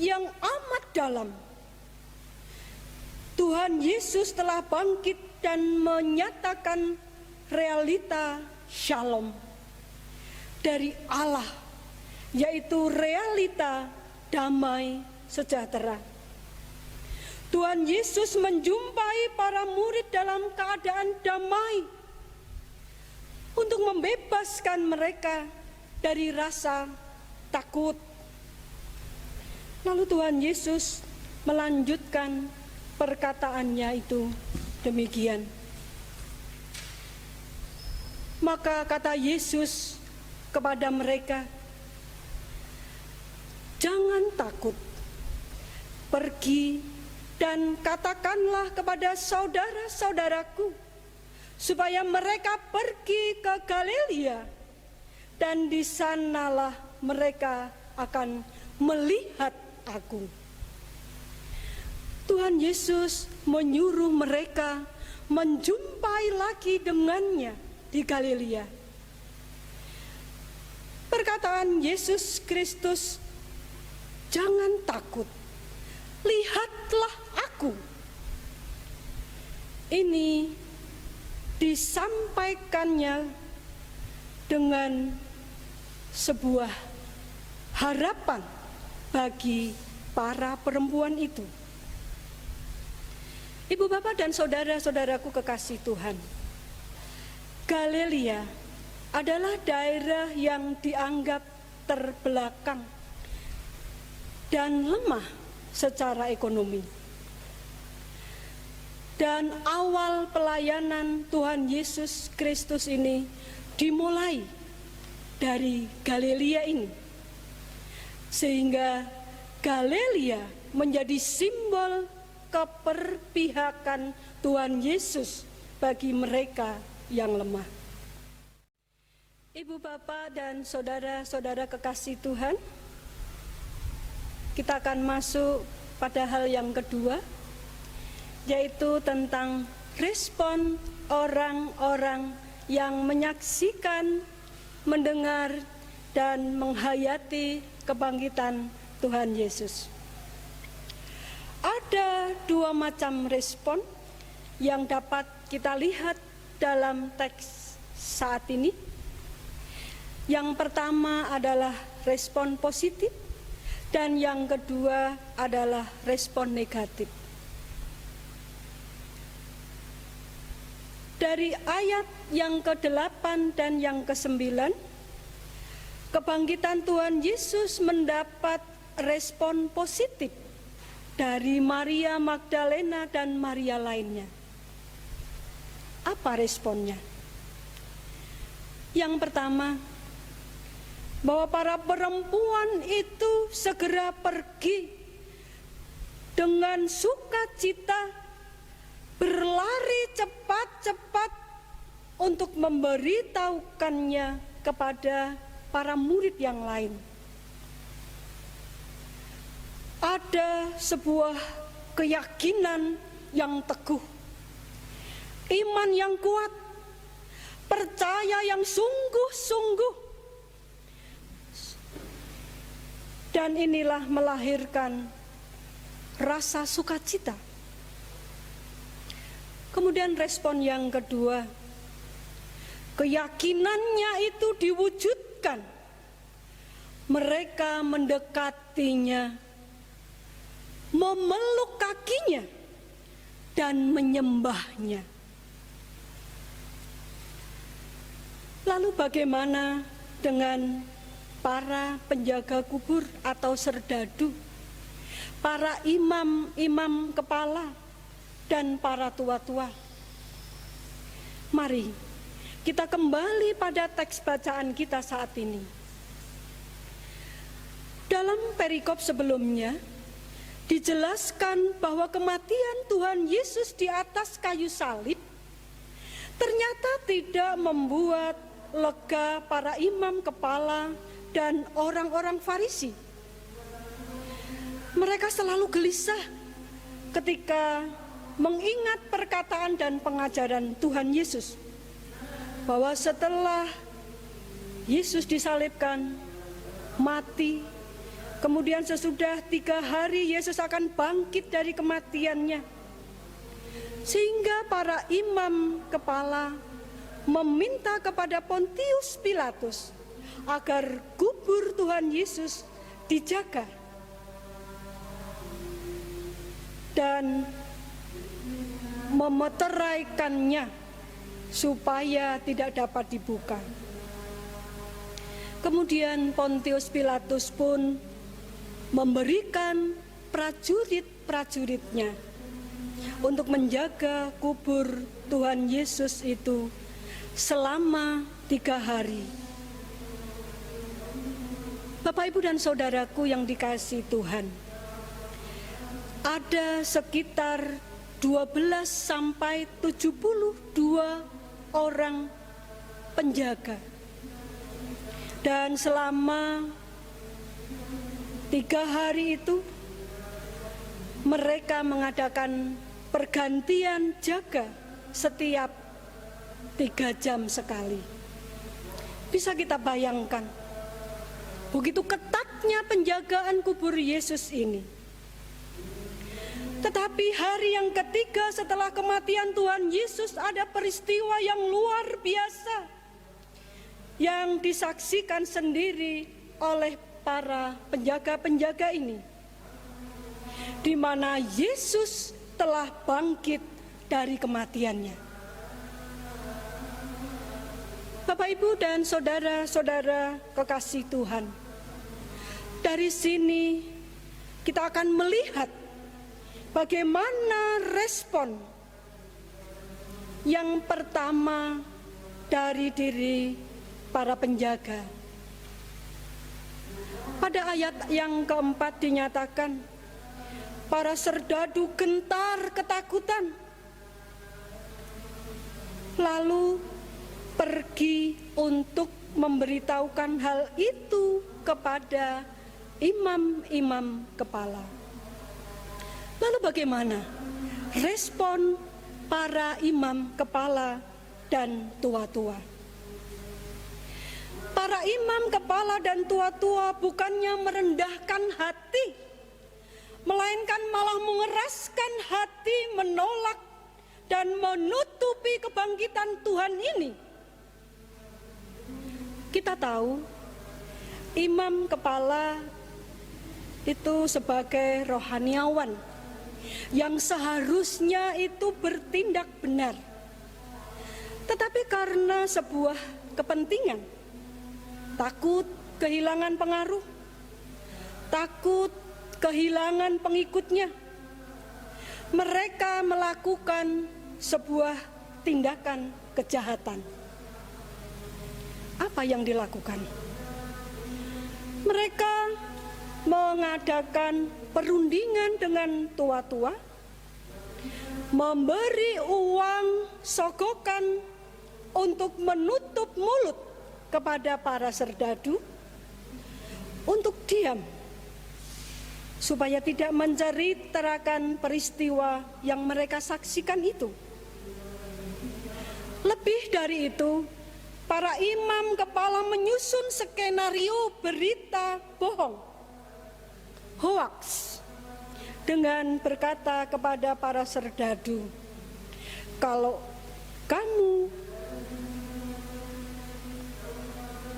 yang amat dalam. Tuhan Yesus telah bangkit dan menyatakan realita shalom dari Allah, yaitu realita damai sejahtera. Tuhan Yesus menjumpai para murid dalam keadaan damai untuk membebaskan mereka dari rasa takut. Lalu Tuhan Yesus melanjutkan perkataannya itu demikian. Maka kata Yesus kepada mereka, "Jangan takut, pergi dan katakanlah kepada saudara-saudaraku supaya mereka pergi ke Galilea, dan di sanalah mereka akan melihat Aku." Tuhan Yesus menyuruh mereka menjumpai lagi dengannya di Galilea. Perkataan Yesus Kristus, "Jangan takut, lihatlah Aku." Ini disampaikannya dengan sebuah harapan bagi para perempuan itu. Ibu, bapak, dan saudara-saudaraku kekasih Tuhan, Galilea adalah daerah yang dianggap terbelakang dan lemah secara ekonomi. Dan awal pelayanan Tuhan Yesus Kristus ini dimulai dari Galilea ini. Sehingga Galilea menjadi simbol keperpihakan Tuhan Yesus bagi mereka yang lemah. Ibu, bapak, dan saudara-saudara kekasih Tuhan, kita akan masuk pada hal yang kedua, yaitu tentang respon orang-orang yang menyaksikan, mendengar, dan menghayati kebangkitan Tuhan Yesus. Ada dua macam respon yang dapat kita lihat dalam teks saat ini. Yang pertama adalah respon positif, dan yang kedua adalah respon negatif. Dari ayat yang ke-8 dan yang ke-9, kebangkitan Tuhan Yesus mendapat respon positif dari Maria Magdalena dan Maria lainnya. Apa responnya? Yang pertama, bahwa para perempuan itu segera pergi dengan sukacita, berlari cepat-cepat untuk memberitahukannya kepada para murid yang lain. Ada sebuah keyakinan yang teguh, iman yang kuat, percaya yang sungguh-sungguh. Dan inilah melahirkan rasa sukacita. Kemudian respon yang kedua, keyakinannya itu diwujudkan. Mereka mendekatinya, memeluk kakinya, dan menyembahnya. Lalu bagaimana dengan para penjaga kubur atau serdadu, para imam kepala, dan para tua-tua? Mari kita kembali pada teks bacaan kita saat ini. Dalam perikop sebelumnya, dijelaskan bahwa kematian Tuhan Yesus di atas kayu salib ternyata tidak membuat lega para imam kepala dan orang-orang Farisi. Mereka selalu gelisah ketika mengingat perkataan dan pengajaran Tuhan Yesus, bahwa setelah Yesus disalibkan, mati, kemudian sesudah 3 hari Yesus akan bangkit dari kematiannya. Sehingga para imam kepala meminta kepada Pontius Pilatus agar kubur Tuhan Yesus dijaga dan memeteraikannya supaya tidak dapat dibuka. Kemudian Pontius Pilatus pun memberikan prajurit-prajuritnya untuk menjaga kubur Tuhan Yesus itu selama 3 hari. Bapak, Ibu, dan saudaraku yang dikasihi Tuhan, ada sekitar 12 sampai 72 orang penjaga. Dan selama 3 hari itu mereka mengadakan pergantian jaga setiap 3 jam sekali. Bisa kita bayangkan begitu ketatnya penjagaan kubur Yesus ini. Tetapi hari yang ketiga setelah kematian Tuhan Yesus, ada peristiwa yang luar biasa yang disaksikan sendiri oleh para penjaga-penjaga ini, di mana Yesus telah bangkit dari kematiannya. Bapak, Ibu, dan saudara-saudara kekasih Tuhan, dari sini kita akan melihat bagaimana respon yang pertama dari diri para penjaga. Pada ayat yang keempat dinyatakan, para serdadu gentar ketakutan, lalu pergi untuk memberitahukan hal itu kepada imam-imam kepala. Lalu bagaimana respon para imam kepala dan tua-tua? Para imam kepala dan tua-tua bukannya merendahkan hati, melainkan malah mengeraskan hati, menolak dan menutupi kebangkitan Tuhan ini. Kita tahu imam kepala itu sebagai rohaniawan yang seharusnya itu bertindak benar, tetapi karena sebuah kepentingan, takut kehilangan pengaruh, takut kehilangan pengikutnya, mereka melakukan sebuah tindakan kejahatan. Apa yang dilakukan? Mereka mengadakan perundingan dengan tua-tua, memberi uang sogokan untuk menutup mulut kepada para serdadu untuk diam, supaya tidak menceritakan peristiwa yang mereka saksikan itu. Lebih dari itu, para imam kepala menyusun skenario berita bohong, hoaks, dengan berkata kepada para serdadu, kalau kamu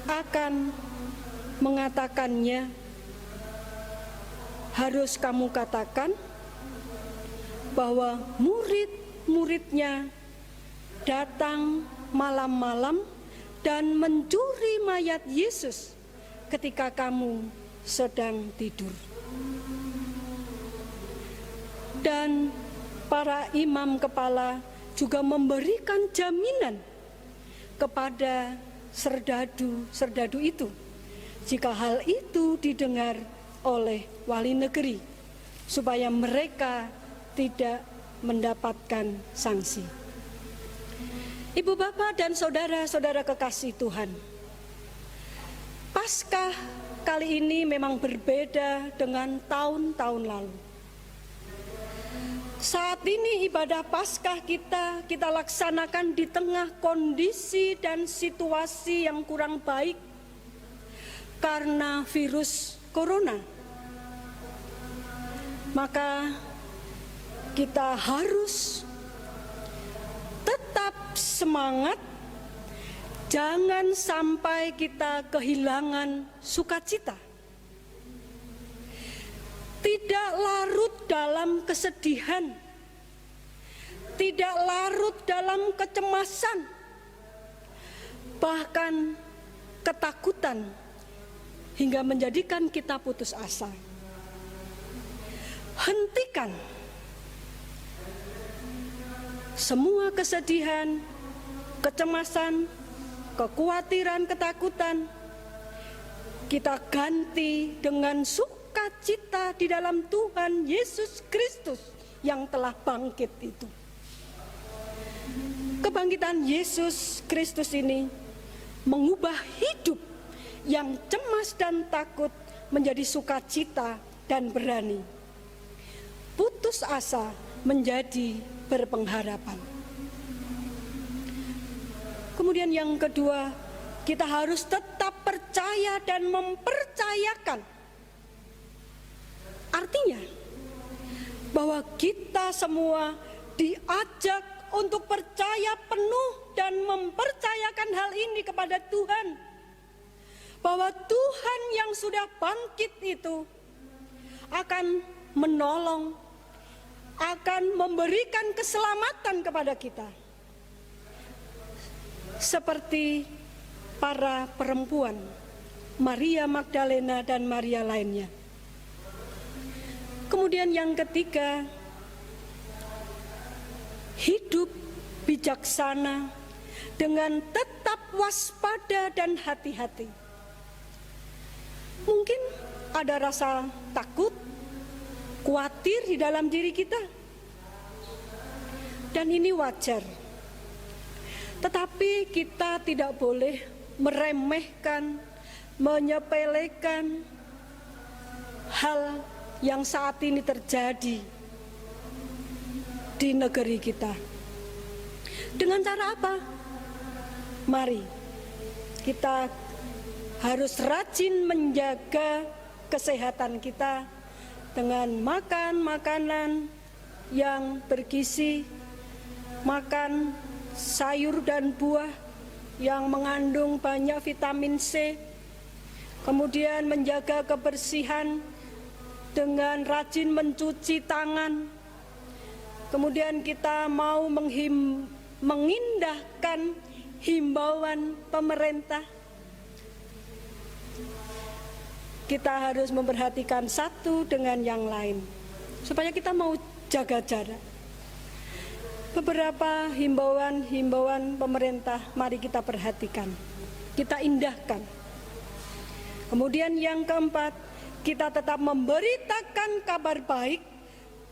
akan mengatakannya, harus kamu katakan bahwa murid-muridnya datang malam-malam dan mencuri mayat Yesus ketika kamu sedang tidur. Dan para imam kepala juga memberikan jaminan kepada serdadu-serdadu itu jika hal itu didengar oleh wali negeri, supaya mereka tidak mendapatkan sanksi. Ibu bapak dan saudara-saudara kekasih Tuhan, Paskah kali ini memang berbeda dengan tahun-tahun lalu. Saat ini ibadah Paskah kita laksanakan di tengah kondisi dan situasi yang kurang baik karena virus corona. Maka kita harus tetap semangat, jangan sampai kita kehilangan sukacita. Tidak larut dalam kesedihan, tidak larut dalam kecemasan, bahkan ketakutan hingga menjadikan kita putus asa. Hentikan semua kesedihan, kecemasan, kekhawatiran, ketakutan. Kita ganti dengan sukacita di dalam Tuhan Yesus Kristus yang telah bangkit itu. Kebangkitan Yesus Kristus ini mengubah hidup yang cemas dan takut menjadi sukacita dan berani. Putus asa menjadi berpengharapan. Kemudian yang kedua, kita harus tetap percaya dan mempercayakan. Artinya bahwa kita semua diajak untuk percaya penuh dan mempercayakan hal ini kepada Tuhan. Bahwa Tuhan yang sudah bangkit itu akan menolong, akan memberikan keselamatan kepada kita. Seperti para perempuan, Maria Magdalena dan Maria lainnya. Kemudian yang ketiga, hidup bijaksana dengan tetap waspada dan hati-hati. Mungkin ada rasa takut, khawatir di dalam diri kita. Dan ini wajar. Tetapi kita tidak boleh meremehkan, menyepelekan hal yang saat ini terjadi di negeri kita. Dengan cara apa? Mari kita harus rajin menjaga kesehatan kita dengan makan makanan yang bergizi, makan sayur dan buah yang mengandung banyak vitamin C, kemudian menjaga kebersihan dengan rajin mencuci tangan. Kemudian kita mau mengindahkan himbauan pemerintah. Kita harus memperhatikan satu dengan yang lain, supaya kita mau jaga jarak. Beberapa himbauan pemerintah mari kita perhatikan, kita indahkan. Kemudian yang keempat, kita tetap memberitakan kabar baik,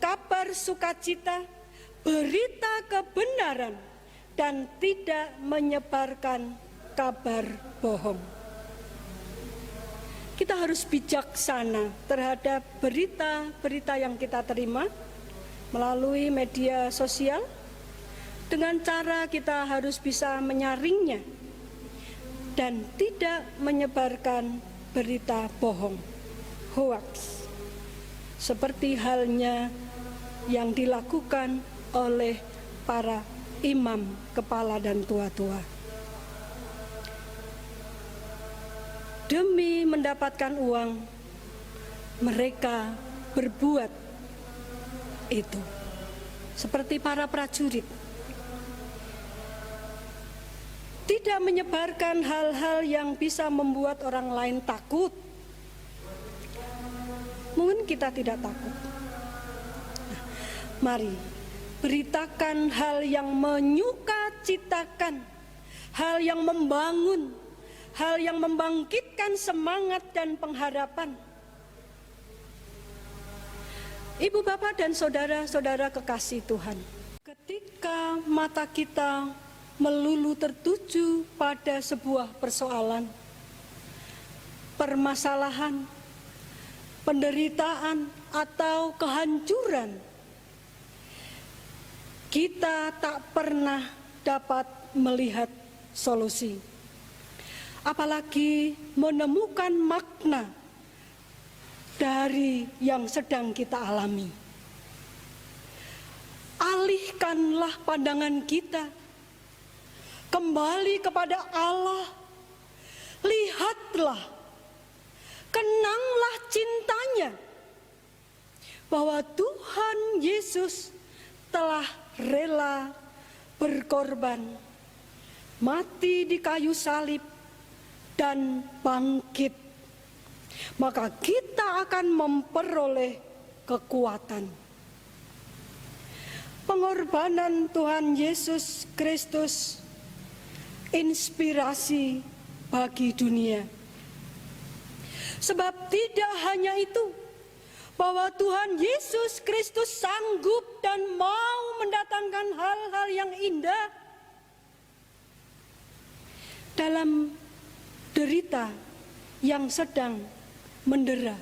kabar sukacita, berita kebenaran, dan tidak menyebarkan kabar bohong. Kita harus bijaksana terhadap berita-berita yang kita terima melalui media sosial. Dengan cara kita harus bisa menyaringnya dan tidak menyebarkan berita bohong, hoax, seperti halnya yang dilakukan oleh para imam, kepala dan tua-tua. Demi mendapatkan uang, mereka berbuat itu. seperti para prajurit, tidak menyebarkan hal-hal yang bisa membuat orang lain takut. Mungkin kita tidak takut. Mari beritakan hal yang menyukacitakan, hal yang membangun, hal yang membangkitkan semangat dan pengharapan. Ibu, bapak, dan saudara-saudara kekasih Tuhan, ketika mata kita melulu tertuju pada sebuah persoalan, permasalahan, penderitaan, atau kehancuran, kita tak pernah dapat melihat solusi, apalagi menemukan makna dari yang sedang kita alami. Alihkanlah pandangan kita kembali kepada Allah. Lihatlah, kenanglah cintanya, bahwa Tuhan Yesus telah rela berkorban, mati di kayu salib, dan bangkit. Maka kita akan memperoleh kekuatan. Pengorbanan Tuhan Yesus Kristus inspirasi bagi dunia. Sebab tidak hanya itu, bahwa Tuhan Yesus Kristus sanggup dan mau mendatangkan hal-hal yang indah dalam derita yang sedang mendera.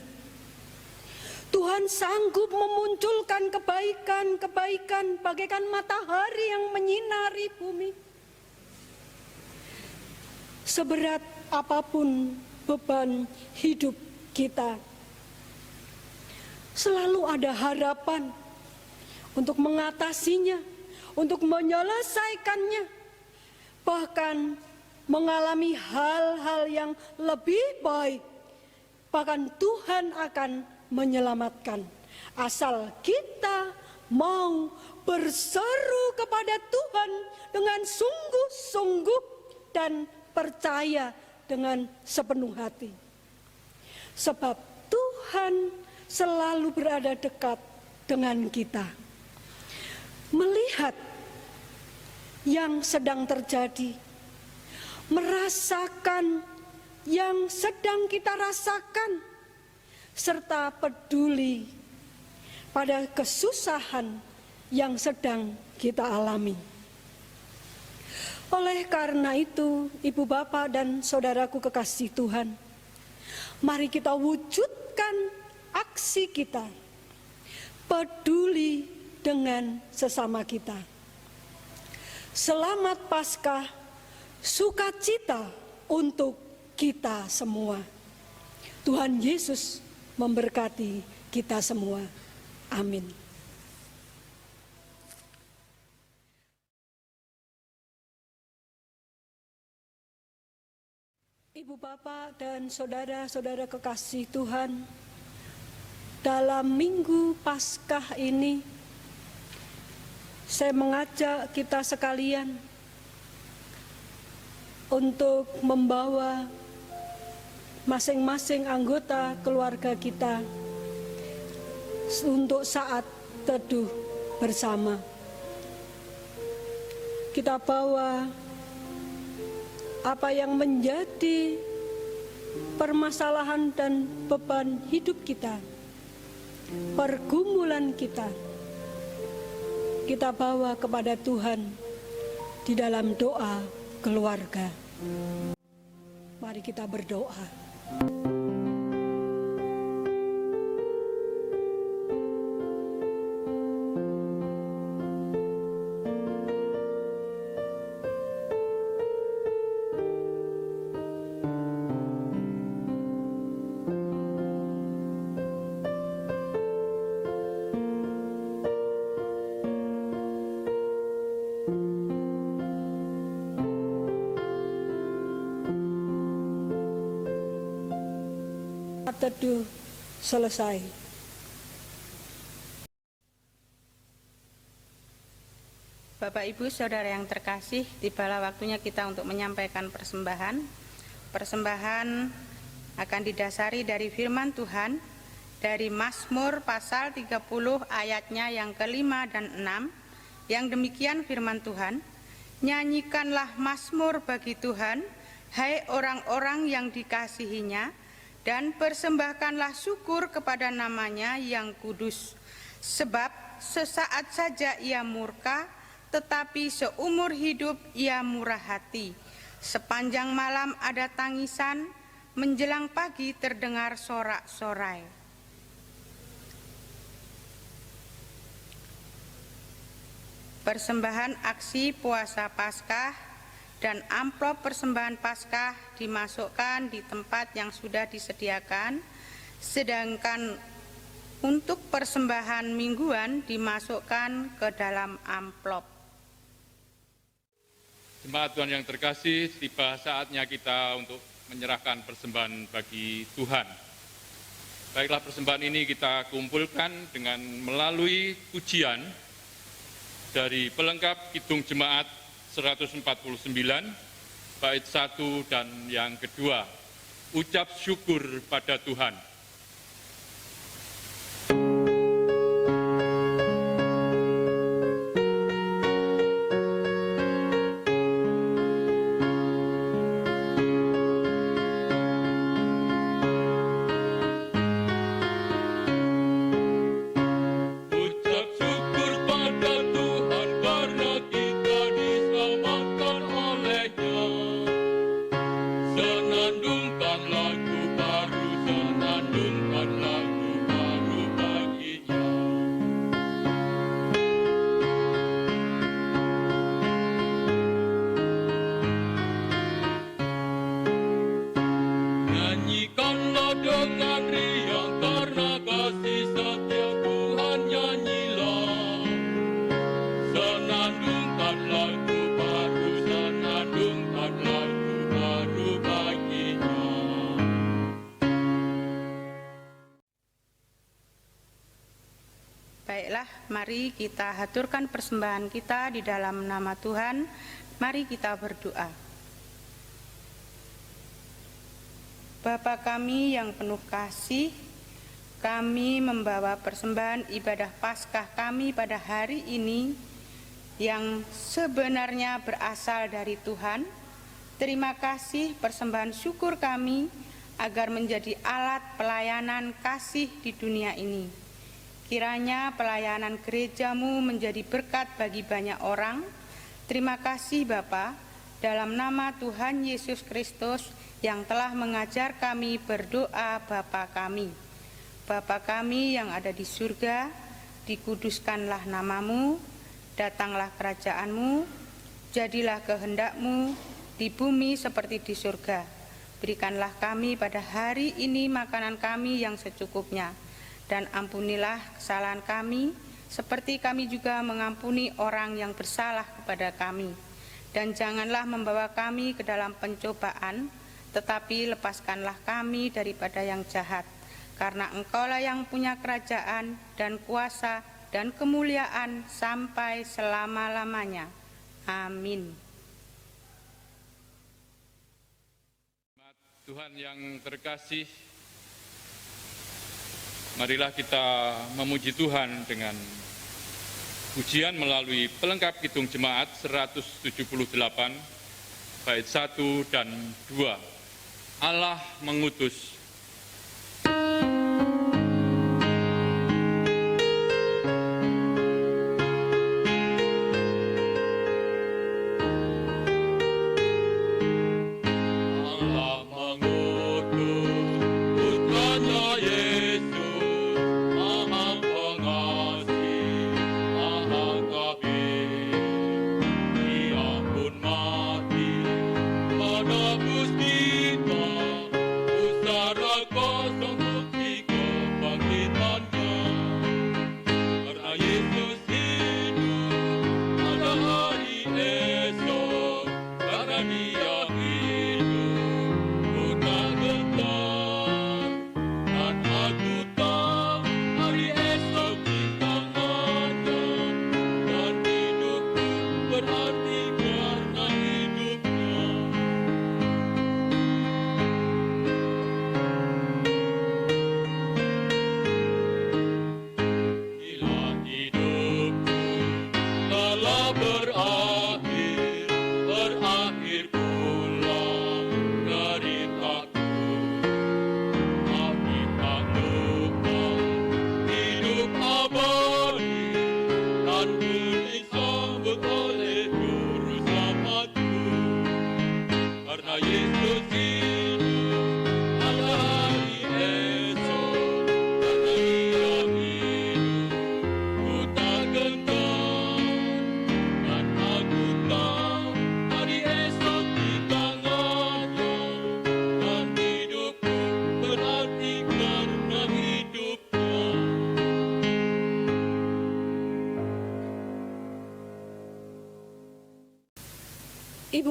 Tuhan sanggup memunculkan kebaikan-kebaikan bagaikan matahari yang menyinari bumi. Seberat apapun beban hidup kita, selalu ada harapan untuk mengatasinya, untuk menyelesaikannya, bahkan mengalami hal-hal yang lebih baik. Bahkan Tuhan akan menyelamatkan, asal kita mau berseru kepada Tuhan dengan sungguh-sungguh dan percaya dengan sepenuh hati. Sebab Tuhan selalu berada dekat dengan kita, melihat yang sedang terjadi, merasakan yang sedang kita rasakan, serta peduli pada kesusahan yang sedang kita alami. Oleh karena itu, ibu, bapak, dan saudaraku kekasih Tuhan, mari kita wujudkan aksi kita, peduli dengan sesama kita. Selamat Paskah, sukacita untuk kita semua. Tuhan Yesus memberkati kita semua. Amin. Ibu, bapak, dan saudara-saudara kekasih Tuhan, dalam Minggu Paskah ini, saya mengajak kita sekalian untuk membawa masing-masing anggota keluarga kita untuk saat teduh bersama. Kita bawa apa yang menjadi permasalahan dan beban hidup kita, pergumulan kita, kita bawa kepada Tuhan di dalam doa keluarga. Mari kita berdoa. Teduh selesai. Bapak, Ibu, Saudara yang terkasih, tibalah waktunya kita untuk menyampaikan persembahan. Persembahan akan didasari dari firman Tuhan dari Mazmur pasal 30 ayatnya yang ke-5 dan 6, yang demikian firman Tuhan, "Nyanyikanlah mazmur bagi Tuhan, hai orang-orang yang dikasihinya, dan persembahkanlah syukur kepada namanya yang kudus. Sebab sesaat saja ia murka, tetapi seumur hidup ia murah hati. Sepanjang malam ada tangisan, menjelang pagi terdengar sorak-sorai." Persembahan aksi puasa Paskah dan amplop persembahan Paskah dimasukkan di tempat yang sudah disediakan, sedangkan untuk persembahan mingguan dimasukkan ke dalam amplop. Jemaat Tuhan yang terkasih, tiba saatnya kita untuk menyerahkan persembahan bagi Tuhan. Baiklah, persembahan ini kita kumpulkan dengan melalui pujian dari pelengkap Kidung Jemaat 149, bait 1 dan yang kedua, ucap syukur pada Tuhan. Baiklah, mari kita haturkan persembahan kita di dalam nama Tuhan. Mari kita berdoa. Bapa kami yang penuh kasih, kami membawa persembahan ibadah Paskah kami pada hari ini yang sebenarnya berasal dari Tuhan. Terima kasih persembahan syukur kami agar menjadi alat pelayanan kasih di dunia ini. Kiranya pelayanan gerejamu menjadi berkat bagi banyak orang. Terima kasih Bapa, dalam nama Tuhan Yesus Kristus yang telah mengajar kami berdoa Bapa kami. Bapa kami yang ada di surga, dikuduskanlah namamu, datanglah kerajaanmu, jadilah kehendakmu di bumi seperti di surga. Berikanlah kami pada hari ini makanan kami yang secukupnya. Dan ampunilah kesalahan kami, seperti kami juga mengampuni orang yang bersalah kepada kami. Dan janganlah membawa kami ke dalam pencobaan, tetapi lepaskanlah kami daripada yang jahat. Karena Engkaulah yang punya kerajaan dan kuasa dan kemuliaan sampai selama-lamanya. Amin. Tuhan yang terkasih, marilah kita memuji Tuhan dengan pujian melalui pelengkap Kidung Jemaat 178, bait 1 dan 2. Allah mengutus. Pada kita,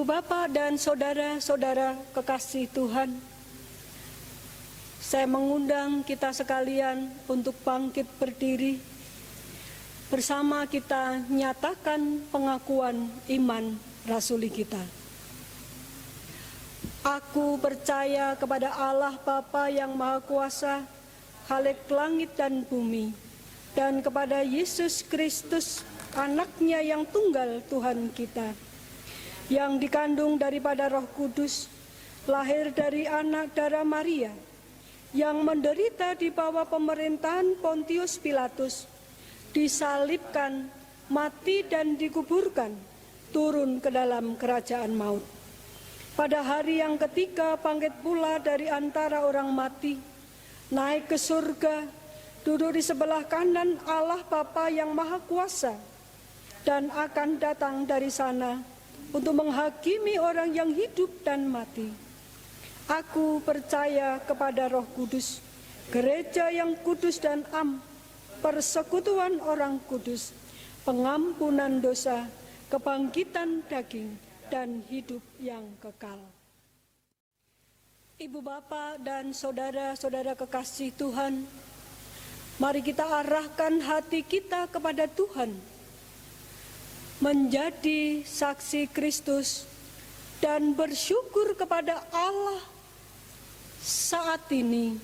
Ibu bapak dan saudara-saudara kekasih Tuhan, saya mengundang kita sekalian untuk bangkit berdiri. Bersama kita nyatakan pengakuan iman rasuli kita. Aku percaya kepada Allah Bapa yang Maha Kuasa, Khalik langit dan bumi, dan kepada Yesus Kristus, anaknya yang tunggal Tuhan kita, yang dikandung daripada Roh Kudus, lahir dari anak darah Maria, yang menderita di bawah pemerintahan Pontius Pilatus, disalibkan, mati dan dikuburkan, turun ke dalam kerajaan maut. Pada hari yang ketiga bangkit pula dari antara orang mati, naik ke surga, duduk di sebelah kanan Allah Bapa yang Maha Kuasa, dan akan datang dari sana untuk menghakimi orang yang hidup dan mati. Aku percaya kepada Roh Kudus, gereja yang kudus dan am, persekutuan orang kudus, pengampunan dosa, kebangkitan daging, dan hidup yang kekal. Ibu bapak dan saudara-saudara kekasih Tuhan, mari kita arahkan hati kita kepada Tuhan, menjadi saksi Kristus dan bersyukur kepada Allah saat ini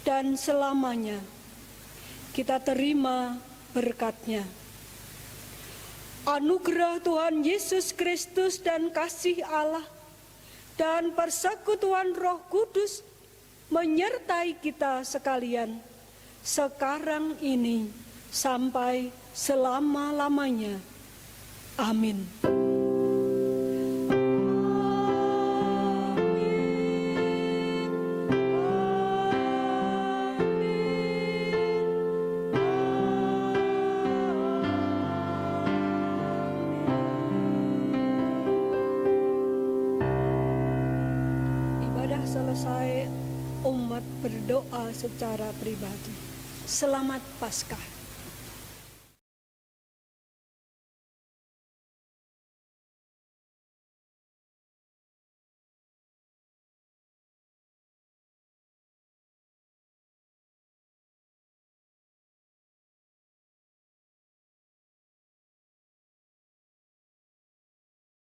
dan selamanya. Kita terima berkat-Nya. Anugerah Tuhan Yesus Kristus dan kasih Allah dan persekutuan Roh Kudus menyertai kita sekalian sekarang ini sampai selama-lamanya. Amin. Selesai, umat berdoa secara pribadi. Selamat Paskah.